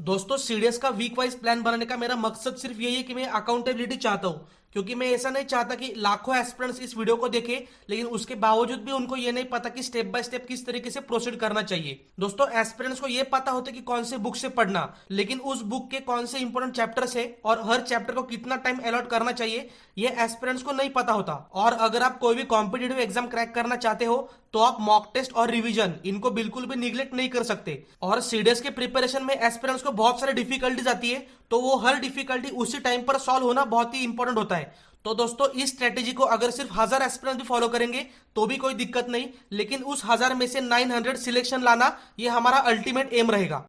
दोस्तों सीडीएस का week wise plan बनाने का मेरा मकसद सिर्फ यही है कि मैं अकाउंटेबिलिटी चाहता हूं। क्योंकि मैं ऐसा नहीं चाहता कि लाखों एस्पिरेंट्स इस वीडियो को देखें लेकिन उसके बावजूद भी उनको ये नहीं पता कि स्टेप बाय स्टेप किस तरीके से प्रोसीड करना चाहिए। दोस्तों एस्पिरेंट्स को ये पता होता है कि कौन से बुक से पढ़ना, लेकिन उस बुक के कौन से इंपॉर्टेंट चैप्टर्स है और हर चैप्टर को कितना टाइम अलॉट करना चाहिए ये एस्पिरेंट्स को नहीं पता होता। और अगर आप कोई भी कॉम्पिटेटिव एग्जाम क्रैक करना चाहते हो तो आप मॉक टेस्ट और रिवीजन इनको बिल्कुल भी निगलेक्ट नहीं कर सकते। और सीडीएस के प्रिपरेशन में एस्पिरेंट्स को बहुत सारी डिफिकल्टीज आती है, तो वो हर डिफिकल्टी उसी टाइम पर सॉल्व होना बहुत ही इंपॉर्टेंट होता है। तो दोस्तों इस स्ट्रेटेजी को अगर सिर्फ 1000 एस्पिरेंट्स भी फॉलो करेंगे तो भी कोई दिक्कत नहीं, लेकिन उस 1000 में से 900 सिलेक्शन लाना ये हमारा अल्टीमेट एम रहेगा।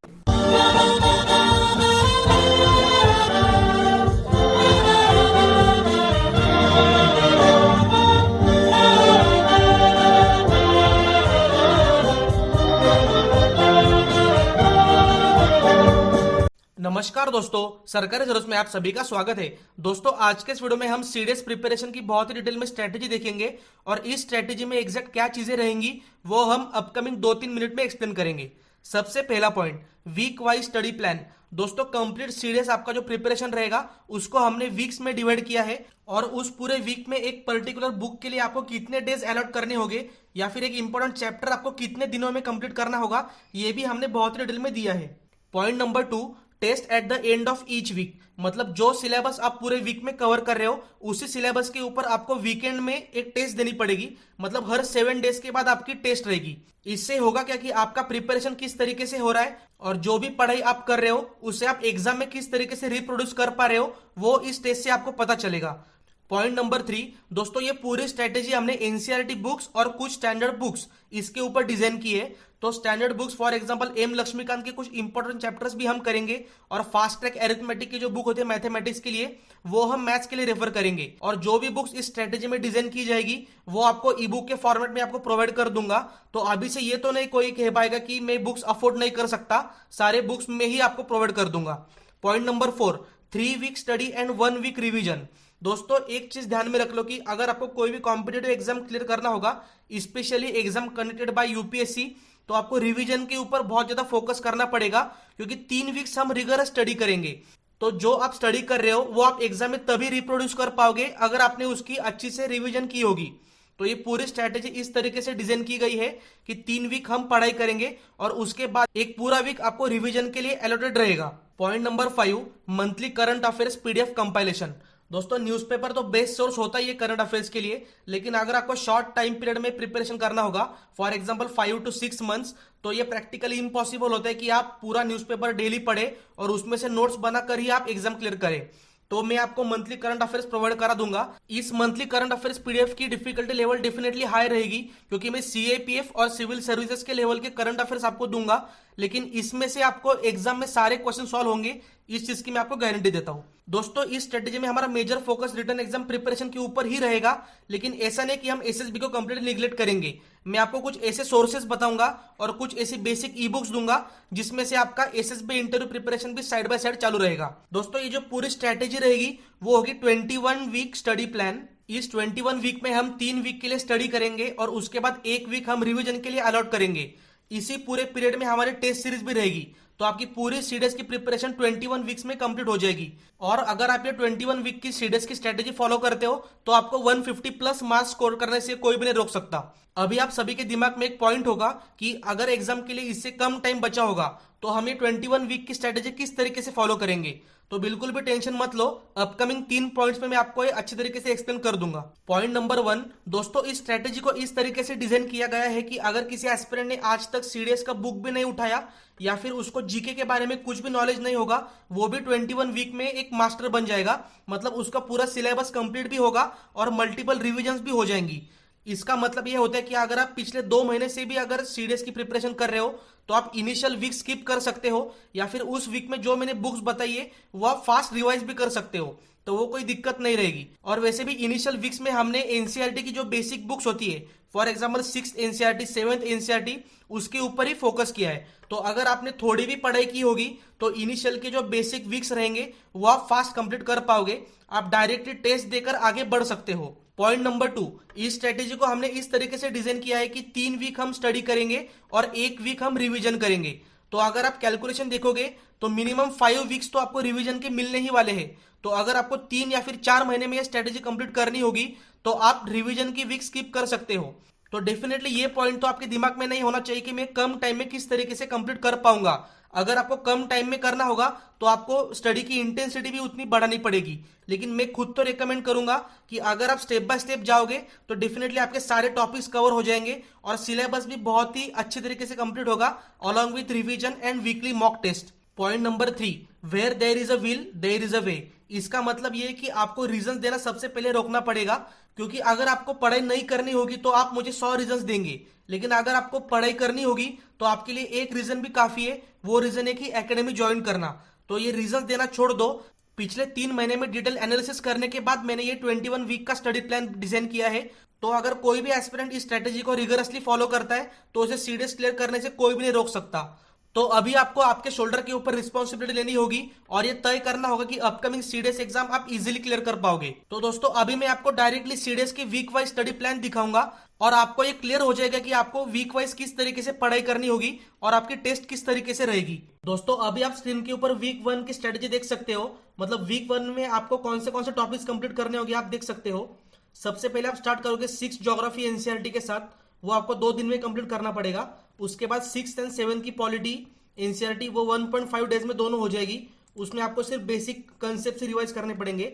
नमस्कार दोस्तों, सरकारी जरूरत में आप सभी का स्वागत है। दोस्तों आज के इस वीडियो में हम सीडीएस प्रिपरेशन की बहुत ही डिटेल में स्ट्रेटेजी देखेंगे और इस स्ट्रेटेजी में एग्जैक्ट क्या चीजें रहेंगी वो हम अपकमिंग 2-3 मिनट में एक्सप्लेन करेंगे। सबसे पहला point, week wise study plan. दोस्तों कंप्लीट सीडीएस आपका जो प्रिपरेशन रहेगा उसको हमने वीक्स में डिवाइड किया है और उस पूरे वीक में एक पर्टिकुलर बुक के लिए आपको कितने डेज अलॉट करने होंगे या फिर एक इंपॉर्टेंट चैप्टर आपको कितने दिनों में कंप्लीट करना होगा ये भी हमने बहुत ही डिटेल में दिया है। Point number 2, test at the end of each week. मतलब जो सिलेबस आप पूरे वीक में कवर कर रहे हो उसी सिलेबस के ऊपर आपको वीकेंड में एक टेस्ट देनी पड़ेगी। मतलब हर 7 डेज के बाद आपकी टेस्ट रहेगी। इससे होगा क्या कि आपका प्रिपरेशन किस तरीके से हो रहा है और जो भी पढ़ाई आप कर रहे हो उसे आप एग्जाम में किस तरीके से रिप्रोड्यूस कर पा रहे हो वो इस टेस्ट से आपको पता चलेगा। पॉइंट नंबर 3, दोस्तों ये पूरी स्ट्रेटेजी हमने एनसीईआरटी बुक्स और कुछ स्टैंडर्ड बुक्स इसके ऊपर डिजाइन की है। तो standard books for example M Laxmikanth के कुछ इंपॉर्टेंट चैप्टर्स भी हम करेंगे और फास्ट ट्रैक अरिथमेटिक की जो बुक होती है मैथमेटिक्स के लिए वो हम मैथ्स के लिए रेफर करेंगे। और जो भी बुक्स इस स्ट्रेटेजी में डिजाइन की जाएगी वो आपको ई बुक के फॉर्मेट में आपको प्रोवाइड कर दूंगा। तो अभी से ये तो नहीं कोई कह पाएगा कि मैं बुक्स अफोर्ड नहीं कर सकता, सारे बुक्स में ही आपको प्रोवाइड कर दूंगा। Point number 4, 3 week study and 1 week revision. दोस्तों एक चीज ध्यान में रख लो कि अगर आपको कोई भी कॉम्पिटेटिव एग्जाम क्लियर करना होगा, specially exam conducted by UPSC, तो आपको रिवीजन के ऊपर बहुत ज्यादा फोकस करना पड़ेगा क्योंकि 3 वीक्स हम रिगरस स्टडी करेंगे। तो जो आप स्टडी कर रहे हो वो आप एग्जाम में तभी रिप्रोड्यूस कर पाओगे अगर आपने उसकी अच्छी से रिवीजन की होगी। तो ये पूरी स्ट्रैटेजी इस तरीके से डिजाइन की गई है कि 3 वीक हम पढ़ाई करेंगे और उसके बाद एक पूरा वीक आपको रिवीजन के लिए अलॉटेड रहेगा। Point number 5, monthly current affairs PDF compilation. दोस्तों न्यूज़पेपर तो बेस्ट सोर्स होता ही है करंट अफेयर्स के लिए, लेकिन अगर आपको शॉर्ट टाइम पीरियड में प्रिपरेशन करना होगा फॉर एग्जांपल 5 to 6 मंथ्स, तो ये प्रैक्टिकली इम्पॉसिबल होता है कि आप पूरा न्यूज़पेपर डेली पढ़े और उसमें से नोट्स बनाकर ही आप एग्जाम क्लियर करें। तो मैं आपको मंथली करंट अफेयर्स प्रोवाइड करा दूंगा। इस मंथली करंट अफेयर्स पीडीएफ की डिफिकल्टी लेवल डेफिनेटली हाई रहेगी क्योंकि मैं सीएपीएफ और सिविल सर्विसेज के लेवल के करंट अफेयर्स आपको दूंगा, लेकिन इसमें से आपको एग्जाम में सारे क्वेश्चन सॉल्व होंगे, इस चीज की मैं आपको गारंटी देता हूं। दोस्तों इस स्ट्रेटेजी में हमारा major focus written exam preparation के ऊपर ही रहेगा, लेकिन ऐसा नहीं कि हम एसएसबी को कंप्लीटली निगलेक्ट करेंगे। मैं आपको कुछ ऐसे सोर्सेज बताऊंगा और कुछ ऐसी बेसिक ई बुक्स दूंगा जिसमें से आपका एसएसबी इंटरव्यू प्रिपरेशन भी साइड बाय साइड चालू रहेगा। दोस्तों ये जो पूरी स्ट्रेटेजी रहेगी वो होगी 21 वीक स्टडी प्लान। इस 21 वीक में हम 3 वीक के लिए स्टडी करेंगे और उसके बाद 1 वीक हम रिवीजन के लिए अलॉट करेंगे। इसी पूरे पीरियड में हमारी टेस्ट सीरीज भी रहेगी, तो आपकी पूरी सीडीएस की प्रिपरेशन 21 वीक्स में कंप्लीट हो जाएगी। और अगर आप ये 21 वीक की सीडीएस की स्ट्रेटेजी फॉलो करते हो तो आपको 150 प्लस मार्क्स स्कोर करने से कोई भी नहीं रोक सकता। अभी आप सभी के दिमाग में एक पॉइंट होगा कि अगर एग्जाम के लिए इससे कम टाइम बचा होगा तो हम ये 21 वीक की स्ट्रेटेजी किस तरीके से फॉलो करेंगे। तो बिल्कुल भी टेंशन मत लो, अपकमिंग 3 पॉइंट्स में मैं आपको अच्छी तरीके से एक्सप्लेन कर दूंगा। पॉइंट नंबर 1, दोस्तों इस स्ट्रेटेजी को इस तरीके से डिजाइन किया गया है कि अगर किसी एस्पिरेंट ने आज तक सीडीएस का बुक भी नहीं उठाया या फिर उसको जीके के बारे में कुछ भी नॉलेज नहीं होगा, वो भी 21 वीक में एक मास्टर बन जाएगा। मतलब उसका पूरा सिलेबस कंप्लीट भी होगा और मल्टीपल रिविजन्स भी हो जाएंगी। इसका मतलब यह होता है कि अगर आप पिछले 2 महीने से भी अगर सीडीएस की प्रिपरेशन कर रहे हो तो आप इनिशियल वीक स्किप कर सकते हो या फिर उस वीक में जो मैंने बुक्स बताई है वो आप फास्ट रिवाइज भी कर सकते हो, तो वो कोई दिक्कत नहीं रहेगी। और वैसे भी इनिशियल वीक्स में हमने एनसीईआरटी की जो बेसिक बुक्स होती है for example 6th NCERT 7th NCERT उसके ऊपर ही फोकस किया है। तो अगर आपने थोड़ी भी पढ़ाई की होगी तो इनिशियल के जो बेसिक वीक्स रहेंगे वो आप फास्ट कंप्लीट कर पाओगे, आप डायरेक्टली टेस्ट देकर आगे बढ़ सकते हो। पॉइंट नंबर 2, इस स्ट्रेटेजी को हमने इस तरीके से डिजाइन किया है कि 3 वीक हम स्टडी करेंगे और 1 वीक हम रिवीजन करेंगे। तो अगर आप कैलकुलेशन देखोगे तो मिनिमम 5 वीक्स तो आपको रिवीजन के मिलने ही वाले हैं। तो अगर आपको 3 या फिर 4 महीने में ये स्ट्रेटेजी कंप्लीट करनी होगी तो आप रिवीजन की वीक स्किप कर सकते हो। तो डेफिनेटली ये पॉइंट तो आपके दिमाग में नहीं होना चाहिए कि मैं कम टाइम में किस तरीके से कंप्लीट कर पाऊंगा। अगर आपको कम टाइम में करना होगा तो आपको स्टडी की इंटेंसिटी भी उतनी बढ़ानी पड़ेगी। लेकिन मैं खुद तो रेकमेंड करूंगा कि अगर आप स्टेप बाय स्टेप जाओगे तो डेफिनेटली आपके सारे टॉपिक्स कवर हो जाएंगे और सिलेबस भी बहुत ही अच्छे तरीके से कंप्लीट होगा along with revision and weekly mock test. Point number 3, where there is a will there is a way. इसका मतलब ये है कि आपको रीजन देना सबसे पहले रोकना पड़ेगा, क्योंकि अगर आपको पढ़ाई नहीं करनी होगी तो आप मुझे 100 रीजन देंगे, लेकिन अगर आपको पढ़ाई करनी होगी तो आपके लिए एक रीजन भी काफी है। वो रीजन है कि एकेडमी ज्वाइन करना। तो ये रीजन देना छोड़ दो। पिछले 3 महीने में डिटेल एनालिसिस करने के बाद मैंने ये 21 वीक का स्टडी प्लान डिजाइन किया है। तो अगर कोई भी एस्पिरेंट इस स्ट्रेटेजी को रिगरसली फॉलो करता है तो उसे सीडीएस क्लियर करने से कोई भी नहीं रोक सकता। तो अभी आपको आपके शोल्डर के ऊपर रिस्पॉन्सिबिलिटी लेनी होगी और ये तय करना होगा कि अपकमिंग सीडीएस एग्जाम आप इजीली क्लियर कर पाओगे। तो दोस्तों अभी मैं आपको डायरेक्टली सीडीएस की वीक वाइज स्टडी प्लान दिखाऊंगा और आपको ये क्लियर हो जाएगा कि आपको वीक वाइज किस तरीके से पढ़ाई करनी होगी और आपकी टेस्ट किस तरीके से रहेगी। दोस्तों अभी आप स्क्रीन के ऊपर वीक 1 की स्ट्रेटेजी देख सकते हो। मतलब वीक 1 में आपको कौन से टॉपिक्स कंप्लीट करने होंगे आप देख सकते हो। सबसे पहले आप स्टार्ट करोगे 6 ज्योग्राफी एनसीईआरटी के साथ, वो आपको 2 दिन में कंप्लीट करना पड़ेगा। उसके बाद 6 एंड 7 की पॉलिटी एनसीईआरटी वो 1.5 डेज में दोनों हो जाएगी। उसमें आपको सिर्फ बेसिक कंसेप्ट से रिवाइज करने पड़ेंगे।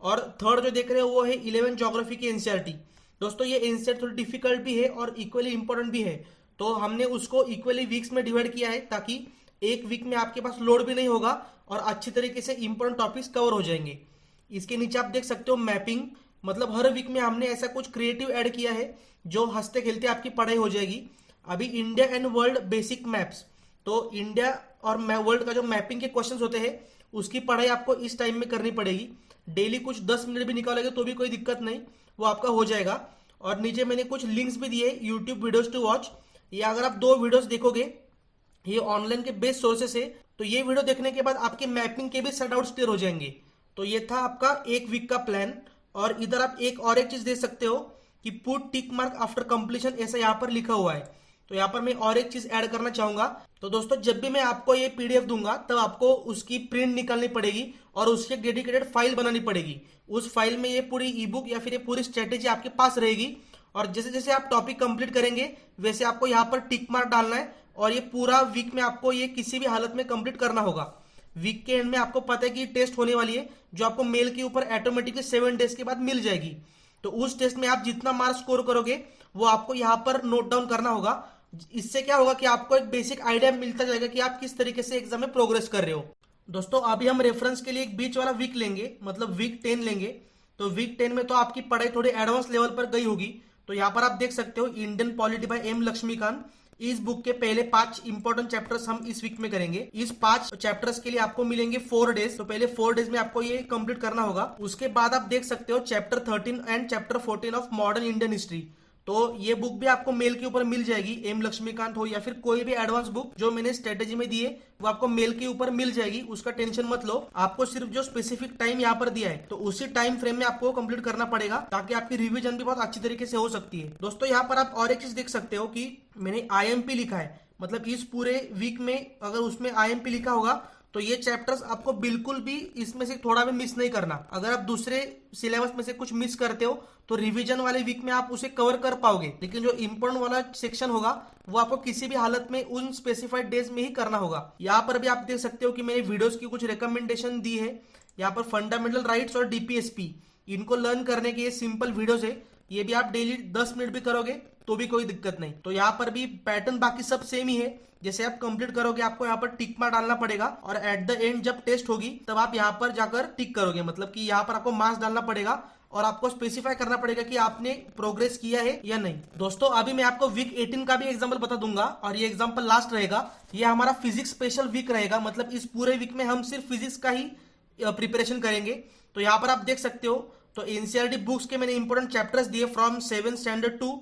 और थर्ड जो देख रहे हो वो है 11 ज्योग्राफी की एनसीईआरटी। दोस्तों ये एनसीईआरटी थोड़ी डिफिकल्ट भी है और इक्वली इंपॉर्टेंट भी है, तो हमने उसको इक्वली वीक्स में डिवाइड किया है ताकि एक वीक में आपके पास लोड भी नहीं होगा और अच्छी तरीके से इंपॉर्टेंट टॉपिक्स कवर हो जाएंगे। इसके नीचे आप देख सकते हो मैपिंग। मतलब हर वीक में हमने ऐसा कुछ क्रिएटिव ऐड किया है जो हंसते खेलते आपकी पढ़ाई हो जाएगी। अभी India and world basic maps, तो इंडिया और वर्ल्ड का जो मैपिंग के क्वेश्चंस होते हैं उसकी पढ़ाई आपको इस टाइम में करनी पड़ेगी। डेली कुछ 10 मिनट भी निकालोगे तो भी कोई दिक्कत नहीं, वो आपका हो जाएगा। और नीचे मैंने कुछ लिंक्स भी दिए यूट्यूब वीडियोस टू वॉच। ये अगर आप 2 वीडियोस देखोगे ये ऑनलाइन के बेस्ट सोर्सेस है, तो ये वीडियो देखने के बाद आपके मैपिंग के भी सेट आउट्स क्लियर हो जाएंगे। तो ये था आपका एक वीक का प्लान। और इधर आप एक चीज दे सकते हो कि put tick mark after completion, ऐसा यहाँ पर लिखा हुआ है। तो यहाँ पर मैं और एक चीज ऐड करना चाहूंगा। तो दोस्तों जब भी मैं आपको ये पीडीएफ दूंगा तब आपको उसकी प्रिंट निकालनी पड़ेगी और उसकी डेडिकेटेड फाइल बनानी पड़ेगी। उस फाइल में ये पूरी ई बुक या फिर ये पूरी स्ट्रेटेजी आपके पास रहेगी और जैसे जैसे आप टॉपिक कंप्लीट करेंगे वैसे आपको यहाँ पर टिक मार्क डालना है और ये पूरा वीक में आपको ये किसी भी हालत में कंप्लीट करना होगा। वीक के एंड में आपको पता है कि टेस्ट होने वाली है जो आपको मेल के ऊपर ऑटोमेटिकली 7 डेज के बाद मिल जाएगी। तो उस टेस्ट में आप जितना मार्क्स स्कोर करोगे वो आपको यहाँ पर नोट डाउन करना होगा। इससे क्या होगा कि आपको एक बेसिक आइडिया मिलता जाएगा कि आप किस तरीके से एग्जाम में प्रोग्रेस कर रहे हो। दोस्तों अभी हम रेफरेंस के लिए एक बीच वाला वीक लेंगे, मतलब वीक 10 लेंगे। तो वीक 10 में तो आपकी पढ़ाई थोड़ी एडवांस लेवल पर गई होगी। तो यहाँ पर आप देख सकते हो Indian polity by M Laxmikanth. इस बुक के पहले 5 इंपॉर्टेंट चैप्टर्स हम इस वीक में करेंगे। इस 5 चैप्टर्स के लिए आपको मिलेंगे 4 डेज। तो पहले 4 डेज में आपको ये कंप्लीट करना होगा। उसके बाद आप देख सकते हो chapter 13 and chapter 14 of modern Indian history. तो ये बुक भी आपको मेल के ऊपर मिल जाएगी। एम लक्ष्मीकांत हो या फिर कोई भी एडवांस बुक जो मैंने स्ट्रेटेजी में दी है वो आपको मेल के ऊपर मिल जाएगी। उसका टेंशन मत लो, आपको सिर्फ जो स्पेसिफिक टाइम यहाँ पर दिया है तो उसी टाइम फ्रेम में आपको कंप्लीट करना पड़ेगा ताकि आपकी रिवीजन भी बहुत अच्छी तरीके से हो सकती है। दोस्तों यहाँ पर आप और एक चीज देख सकते हो कि मैंने आईएमपी लिखा है। मतलब इस पूरे वीक में अगर उसमें आईएमपी लिखा होगा तो ये चैप्टर्स आपको बिल्कुल भी इसमें से थोड़ा भी मिस नहीं करना। अगर आप दूसरे सिलेबस में से कुछ मिस करते हो तो रिवीजन वाले वीक में आप उसे कवर कर पाओगे, लेकिन जो इम्पोर्टेंट वाला सेक्शन होगा वो आपको किसी भी हालत में उन स्पेसिफाइड डेज में ही करना होगा। यहाँ पर भी आप देख सकते हो कि मैंने वीडियोस की कुछ रिकमेंडेशन दी है। यहाँ पर फंडामेंटल राइट्स और डीपीएसपी, इनको लर्न करने के ये सिंपल वीडियोस है। ये भी आप डेली 10 मिनट भी करोगे तो भी कोई दिक्कत नहीं। तो यहाँ पर भी पैटर्न बाकी सब सेम ही है। जैसे आप कंप्लीट करोगे आपको यहाँ पर टिक मार्क डालना पड़ेगा और एट द एंड जब टेस्ट होगी तब आप यहाँ पर जाकर टिक करोगे। मतलब कि यहाँ पर आपको मार्क्स डालना पड़ेगा और आपको स्पेसिफाई करना पड़ेगा कि आपने प्रोग्रेस किया है या नहीं। दोस्तों अभी मैं आपको वीक 18 का भी एग्जाम्पल बता दूंगा और ये एग्जाम्पल लास्ट रहेगा। ये हमारा फिजिक्स स्पेशल वीक रहेगा। मतलब इस पूरे वीक में हम सिर्फ फिजिक्स का ही प्रिपरेशन करेंगे। तो यहाँ पर आप देख सकते हो तो एनसीईआरटी बुक्स के मैंने इंपोर्टेंट चैप्टर्स दिए फ्रॉम 7 स्टैंडर्ड टू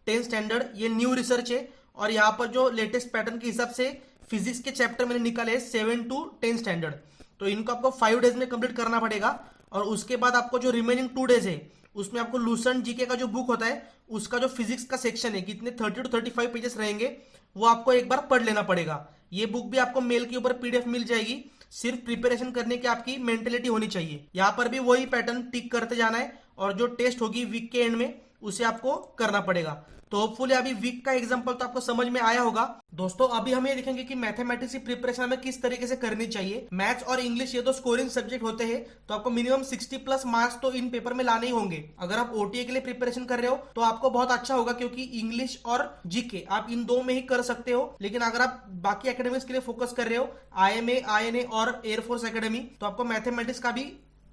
10 स्टैंडर्ड। ये न्यू रिसर्च है और यहाँ पर जो लेटेस्ट पैटर्न के हिसाब से फिजिक्स के चैप्टर मैंने निकाले 7 to 10 स्टैंडर्ड। तो इनको आपको 5 डेज में कंप्लीट करना पड़ेगा और उसके बाद आपको जो रिमेनिंग 2 डेज है उसमें आपको लूसेंट जीके का जो बुक होता है उसका जो फिजिक्स का सेक्शन है कितने 30 to 35 पेजेस रहेंगे वो आपको एक बार पढ़ लेना पड़ेगा। ये बुक भी आपको मेल के ऊपर पीडीएफ मिल जाएगी। सिर्फ प्रिपरेशन करने की आपकी मेंटेलिटी होनी चाहिए। यहाँ पर भी वही पैटर्न टिक करते जाना है और जो टेस्ट होगी वीक के एंड में उसे आपको करना पड़ेगा। तो होपफुली अभी वीक का एग्जांपल तो आपको समझ में आया होगा। दोस्तों अभी हम ये देखेंगे कि मैथमेटिक्स की प्रिपरेशन हमें किस तरीके से करनी चाहिए। मैथ्स और इंग्लिश ये तो स्कोरिंग सब्जेक्ट होते हैं, तो आपको मिनिमम 60+ मार्क्स तो इन पेपर में लाने ही होंगे। अगर आप ओटीए के लिए प्रिपरेशन कर रहे हो तो आपको बहुत अच्छा होगा, क्योंकि इंग्लिश और जीके आप इन दो में ही कर सकते हो। लेकिन अगर आप बाकी एकेडमिक्स के लिए फोकस कर रहे हो, आईएमए, आईएनए और एयरफोर्स एकेडमी, तो आपको मैथमेटिक्स का भी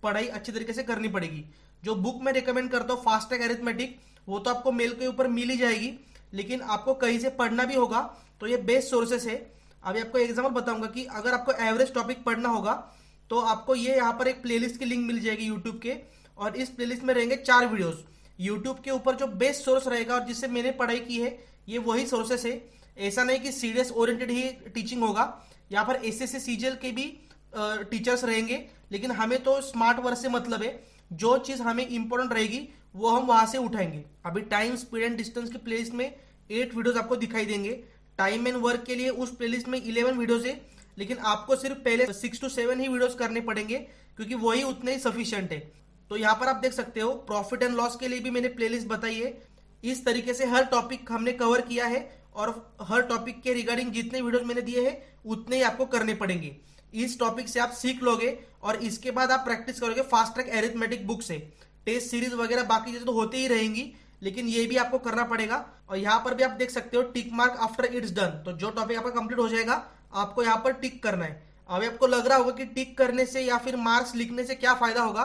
पढ़ाई अच्छी तरीके से करनी पड़ेगी। जो बुक में रिकमेंड करता हूँ फास्ट ट्रैक अरिथमेटिक, वो तो आपको मेल के ऊपर मिल ही जाएगी, लेकिन आपको कहीं से पढ़ना भी होगा। तो ये बेस्ट सोर्सेस है। अभी आपको एग्जांपल बताऊंगा कि अगर आपको एवरेज टॉपिक पढ़ना होगा तो आपको ये यहाँ पर एक प्लेलिस्ट की लिंक मिल जाएगी यूट्यूब के, और इस प्लेलिस्ट में रहेंगे 4 वीडियोस। यूट्यूब के ऊपर जो बेस्ट सोर्स रहेगा और जिससे मैंने पढ़ाई की है ये वही सोर्सेस है। ऐसा नहीं कि सीडीएस ओरिएंटेड ही टीचिंग होगा, यहाँ पर एसएससी सीजीएल के भी टीचर्स रहेंगे, लेकिन हमें तो स्मार्ट वर्क से मतलब है। जो चीज हमें इंपॉर्टेंट रहेगी वो हम वहां से उठाएंगे। अभी टाइम, स्पीड एंड डिस्टेंस की प्लेलिस्ट में 8 वीडियोस आपको दिखाई देंगे। टाइम एंड वर्क के लिए उस प्लेलिस्ट में 11 वीडियोस है, लेकिन आपको सिर्फ पहले 6 to 7 ही वीडियोस करने पड़ेंगे, क्योंकि वही उतने ही सफिशिएंट है। तो यहाँ पर आप देख सकते हो प्रॉफिट एंड लॉस के लिए भी मैंने प्लेलिस्ट बताई है। इस तरीके से हर टॉपिक हमने कवर किया है, और हर टॉपिक के रिगार्डिंग जितने वीडियोस मैंने दिए हैं उतने ही आपको करने पड़ेंगे। इस टॉपिक से आप सीख लोगे और इसके बाद आप प्रैक्टिस करोगे फास्ट ट्रैक अरिथमेटिक बुक से। टेस्ट सीरीज वगैरह बाकी चीजें तो होती ही रहेंगी, लेकिन ये भी आपको करना पड़ेगा। और यहाँ पर भी आप देख सकते हो tick mark after it's done, तो जो टॉपिक आपका कंप्लीट हो जाएगा आपको यहाँ पर टिक करना है। अभी आपको लग रहा होगा कि टिक करने से या फिर मार्क्स लिखने से क्या फायदा होगा,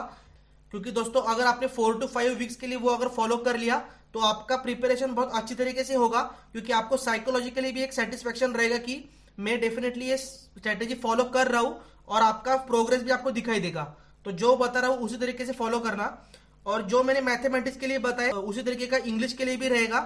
क्योंकि दोस्तों अगर आपने 4 to 5 वीक्स के लिए वो अगर फॉलो कर लिया तो आपका प्रिपरेशन बहुत अच्छी तरीके से होगा, क्योंकि आपको साइकोलॉजिकली भी एक सेटिस्फेक्शन रहेगा कि मैं डेफिनेटली ये स्ट्रेटेजी फॉलो कर रहा हूं, और आपका प्रोग्रेस भी आपको दिखाई देगा। तो जो बता रहा हूं उसी तरीके से फॉलो करना, और जो मैंने मैथमेटिक्स के लिए बताया उसी तरीके का इंग्लिश के लिए भी रहेगा,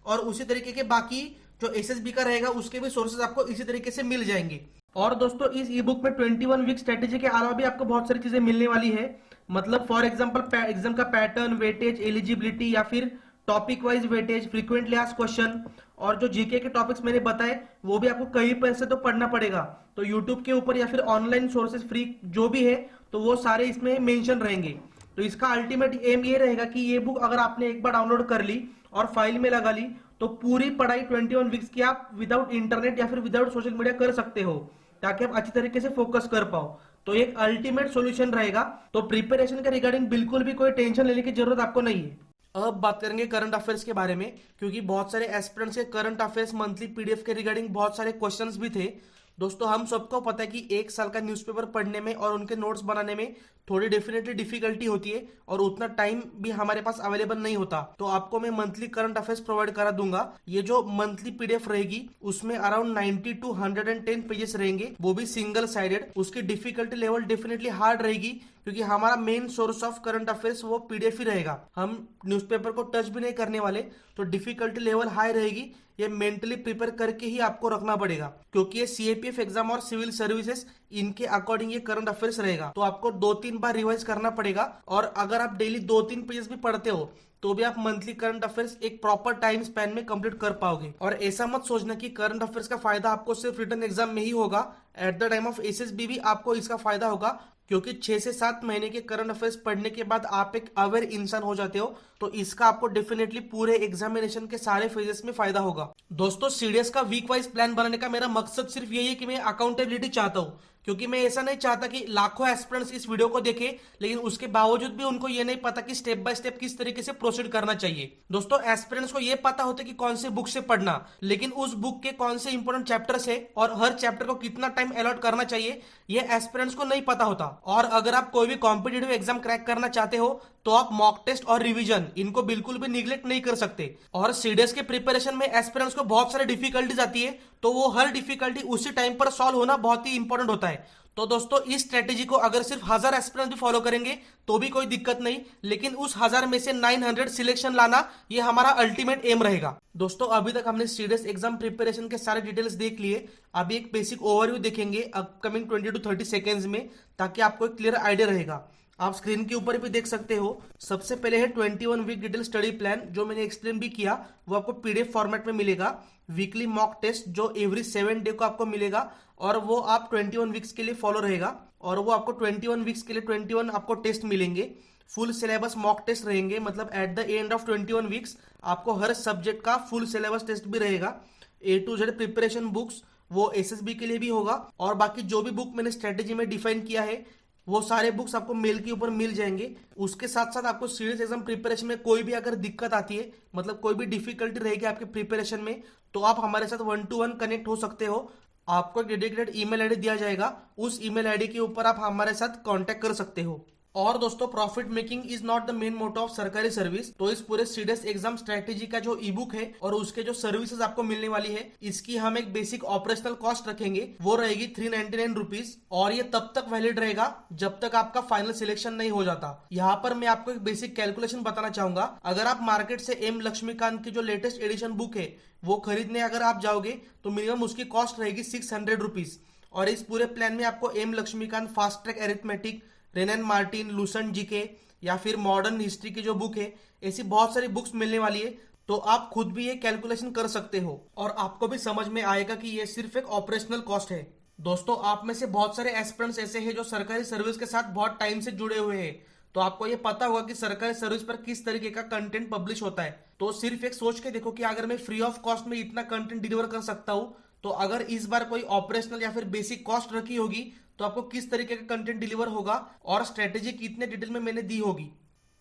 और उसी तरीके के बाकी जो एसएसबी का रहेगा उसके भी सोर्सेज आपको इसी तरीके से मिल जाएंगे। और दोस्तों इस ई बुक में 21 वीक स्ट्रेटेजी के अलावा भी आपको बहुत सारी चीजें मिलने वाली है। मतलब फॉर एग्जाम्पल एग्जाम का पैटर्न, वेटेज, एलिजिबिलिटी या फिर topic wise weightage, frequently asked question, और जो जीके के टॉपिक्स मैंने बताए वो भी आपको कहीं पर से तो पढ़ना पड़ेगा। तो यूट्यूब के ऊपर या फिर ऑनलाइन सोर्सेज फ्री जो भी है तो वो सारे इसमें मेंशन रहेंगे। तो इसका अल्टीमेट एम ये रहेगा कि ये बुक अगर आपने एक बार डाउनलोड कर ली और फाइल में लगा ली तो पूरी पढ़ाई 21 वीक्स की आप विदाउट इंटरनेट या फिर विदाउट सोशल मीडिया कर सकते हो, ताकि आप अच्छी तरीके से फोकस कर पाओ। तो एक अल्टीमेट सॉल्यूशन रहेगा। तो प्रिपरेशन के रिगार्डिंग बिल्कुल भी कोई टेंशन लेने की जरूरत आपको नहीं है। अब बात करेंगे करंट अफेयर्स के बारे में, क्योंकि बहुत सारे एस्पिरेंट्स के करंट अफेयर्स मंथली पीडीएफ के रिगार्डिंग बहुत सारे क्वेश्चंस भी थे। दोस्तों हम सबको पता है कि एक साल का न्यूज़पेपर पढ़ने में और उनके नोट्स बनाने में थोड़ी डेफिनेटली डिफिकल्टी होती है, और उतना टाइम भी हमारे पास अवेलेबल नहीं होता। तो आपको मैं मंथली करंट अफेयर्स प्रोवाइड करा दूंगा। ये जो मंथली पीडीएफ रहेगी उसमें अराउंड 90 to 110 पेजेस रहेंगे, वो भी सिंगल साइडेड। उसकी डिफिकल्टी लेवल डेफिनेटली हार्ड रहेगी, क्योंकि हमारा main source of current affairs वो पीडीएफ ही रहेगा। हम न्यूज़पेपर को टच भी नहीं करने वाले, तो डिफिकल्टी लेवल हाई रहेगी। ये मेंटली प्रिपेयर करके ही आपको रखना पड़ेगा, क्योंकि ये सीएपीएफ एग्जाम और सिविल सर्विसेज इनके अकॉर्डिंग ये करंट अफेयर्स रहेगा। तो आपको 2-3 बार रिवाइज करना पड़ेगा, और अगर आप डेली 2-3 पेजेस भी पढ़ते हो तो भी आप मंथली करंट अफेयर्स एक प्रॉपर टाइम स्पैन में कंप्लीट कर पाओगे। और ऐसा मत सोचना कि करंट अफेयर्स का फायदा आपको सिर्फ रिटन एग्जाम में ही होगा। At the time of SSB भी आपको इसका फायदा होगा, क्योंकि 6 से 7 महीने के करंट अफेयर्स पढ़ने के बाद आप एक अवेयर इंसान हो जाते हो। तो इसका आपको डेफिनेटली पूरे एग्जामिनेशन के सारे फेजेस में फायदा होगा। दोस्तों सीडीएस का वीक वाइज प्लान बनाने का मेरा मकसद सिर्फ यही है कि मैं अकाउंटेबिलिटी चाहता हूँ, क्योंकि मैं ऐसा नहीं चाहता कि लाखों एस्पिरेंट्स इस वीडियो को देखें लेकिन उसके बावजूद भी उनको ये नहीं पता कि स्टेप बाय स्टेप किस तरीके से प्रोसीड करना चाहिए। दोस्तों एस्पिरेंट्स को ये पता होता है कि कौन से बुक से पढ़ना, लेकिन उस बुक के कौन से इंपोर्टेंट चैप्टर्स है और हर चैप्टर को कितना टाइम अलॉट करना चाहिए ये एस्पिरेंट्स को नहीं पता होता। और अगर आप कोई भी कॉम्पिटिटिव एग्जाम क्रैक करना चाहते हो तो आप मॉक टेस्ट और रिवीजन इनको बिल्कुल भी निग्लेक्ट नहीं कर सकते। और सीडीएस के प्रिपरेशन में एस्पिरेंट्स को बहुत सारी डिफिकल्टीज आती है, तो वो हर डिफिकल्टी उसी टाइम पर सॉल्व होना बहुत ही इंपॉर्टेंट होता है। तो दोस्तों इस स्ट्रेटेजी को अगर सिर्फ 1000 एस्पिरेंट्स भी फॉलो करेंगे तो भी कोई दिक्कत नहीं, लेकिन उस 1000 में से 900 सिलेक्शन लाना ये हमारा अल्टीमेट एम रहेगा। दोस्तों अभी तक हमने सीडीएस एग्जाम प्रिपरेशन के सारे डिटेल्स देख लिए। अभी एक बेसिक ओवरव्यू देखेंगे अपकमिंग 20 to 30 सेकेंड्स में, ताकि आपको एक क्लियर आइडिया रहेगा। आप स्क्रीन के ऊपर भी देख सकते हो। सबसे पहले है 21 वीक डिटेल स्टडी प्लान, जो मैंने एक्सप्लेन भी किया, वो आपको पीडीएफ फॉर्मेट में मिलेगा। वीकली मॉक टेस्ट जो एवरी 7 डे को आपको मिलेगा और वो आप 21 वीक्स के लिए फॉलो रहेगा और वो आपको 21 वीक्स के लिए 21 आपको टेस्ट मिलेंगे। फुल सिलेबस मॉक टेस्ट रहेंगे, मतलब eight the end of 21 weeks आपको हर सब्जेक्ट का फुल सिलेबस टेस्ट भी रहेगा। A to Z preparation books वो एसएसबी के लिए भी होगा और बाकी जो भी बुक मैंने स्ट्रेटेजी में डिफाइन किया है वो सारे बुक्स आपको मेल के ऊपर मिल जाएंगे। उसके साथ साथ आपको सीरियस एग्जाम प्रिपरेशन में कोई भी अगर दिक्कत आती है, मतलब कोई भी डिफिकल्टी रहेगी आपके प्रिपरेशन में, तो आप हमारे साथ 1 to 1 कनेक्ट हो सकते हो। आपको एक डेडिकेटेड ईमेल आईडी दिया जाएगा, उस ईमेल आईडी के ऊपर आप हमारे साथ कांटेक्ट कर सकते हो। और दोस्तों, profit making is not the main motto of सरकारी सर्विस। तो इस पूरे सीडीएस एग्जाम स्ट्रेटेजी का जो ई बुक है और उसके जो सर्विसेज आपको मिलने वाली है, इसकी हम एक बेसिक ऑपरेशनल कॉस्ट रखेंगे, वो रहेगी 399 रुपीज और ये तब तक वैलिड रहेगा जब तक आपका फाइनल सिलेक्शन नहीं हो जाता। यहाँ पर मैं आपको एक बेसिक कैलकुलेशन बताना चाहूंगा। अगर आप मार्केट से एम लक्ष्मीकांत की जो लेटेस्ट एडिशन बुक है वो खरीदने अगर आप जाओगे तो मिनिमम उसकी कॉस्ट रहेगी 600 रुपीज। और इस पूरे प्लान में आपको M Laxmikanth fast track arithmetic, Wren and Martin, Lucent GK या फिर मॉडर्न हिस्ट्री की जो बुक है, ऐसी बहुत सारी बुक्स मिलने वाली है। तो आप खुद भी ये कैलकुलेशन कर सकते हो और आपको भी समझ में आएगा कि ये सिर्फ एक ऑपरेशनल कॉस्ट है। दोस्तों, आप में से बहुत सारे एस्पिरेंट्स ऐसे हैं जो सरकारी सर्विस के साथ बहुत टाइम से जुड़े हुए हैं, तो आपको ये पता होगा कि सरकारी सर्विस पर किस तरीके का कंटेंट पब्लिश होता है। तो सिर्फ एक सोच के देखो कि अगर मैं फ्री ऑफ कॉस्ट में इतना कंटेंट डिलीवर कर सकता हूँ, तो अगर इस बार कोई ऑपरेशनल या फिर बेसिक कॉस्ट रखी होगी तो आपको किस तरीके का कंटेंट डिलीवर होगा और स्ट्रेटेजी कितने डिटेल में मैंने दी होगी।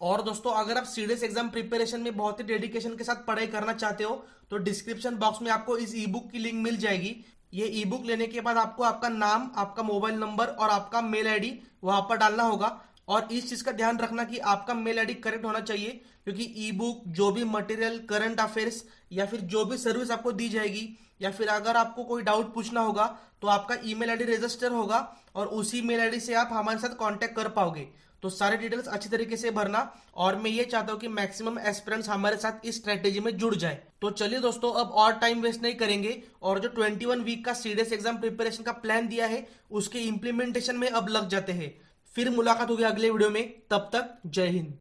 और दोस्तों, अगर आप सीडीएस एग्जाम प्रिपरेशन में बहुत ही डेडिकेशन के साथ पढ़ाई करना चाहते हो तो डिस्क्रिप्शन बॉक्स में आपको इस ई बुक की लिंक मिल जाएगी। ये ई बुक लेने के बाद आपको आपका नाम, आपका मोबाइल नंबर और आपका मेल आईडी वहां पर डालना होगा। और इस चीज का ध्यान रखना कि आपका मेल आईडी करेक्ट होना चाहिए, क्योंकि ई बुक, जो भी मटेरियल, करंट अफेयर्स या फिर जो भी सर्विस आपको दी जाएगी या फिर अगर आपको कोई डाउट पूछना होगा तो आपका ईमेल आईडी रजिस्टर होगा और उसी मेल आईडी से आप हमारे साथ कांटेक्ट कर पाओगे। तो सारे डिटेल्स अच्छी तरीके से भरना और मैं ये चाहता हूँ कि मैक्सिमम एस्पिरेंट्स हमारे साथ इस स्ट्रेटेजी में जुड़ जाए। तो चलिए दोस्तों, अब और टाइम वेस्ट नहीं करेंगे और जो 21 वीक का सीडीएस एग्जाम प्रिपरेशन का प्लान दिया है उसके इंप्लीमेंटेशन में अब लग जाते हैं। फिर मुलाकात होगी अगले वीडियो में, तब तक जय हिंद।